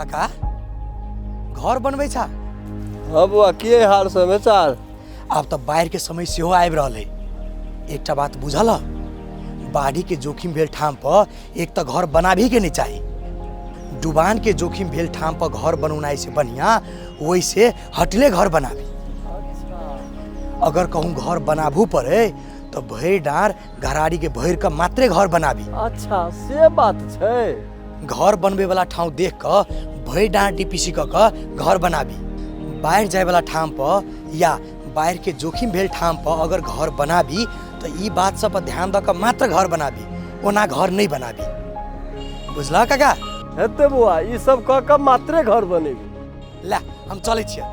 काका घर बनबै छा? हाँ बुआ के हाल समाचार? अब तो बाढ़ के समय सेहो आबि रहल है। एकटा बात बुझल ह? बाढ़ी के जोखिम भेल ठाम पर एक तो घर बनाभी के नहीं चाहिए। डुबान के जोखिम भेल ठाम पर घर बनौनाई से बढ़िया वैसे हटले घर बनाबी। अगर कहूँ घर बनाबू पड़े तो भैर डाँर घराड़ी के भैर का मात्रे घर बनाबी। अच्छा से बात छे। घर बनबे वाला ठाव देख कर भैर डाँर डीपीसी क घर बनाबी। बाढ़ जाए वाला ठाम पर या बाढ़ के जोखिम भेल ठाम पर अगर घर बनाबी तो ई बात सब पर ध्यान दऽ मात्र घर बनाबी, ओना घर नहीं बनाबी। बुझला काका? हेते बुआ ई सब कह के मात्रे घर बनेबी। ला हम चलै छियै।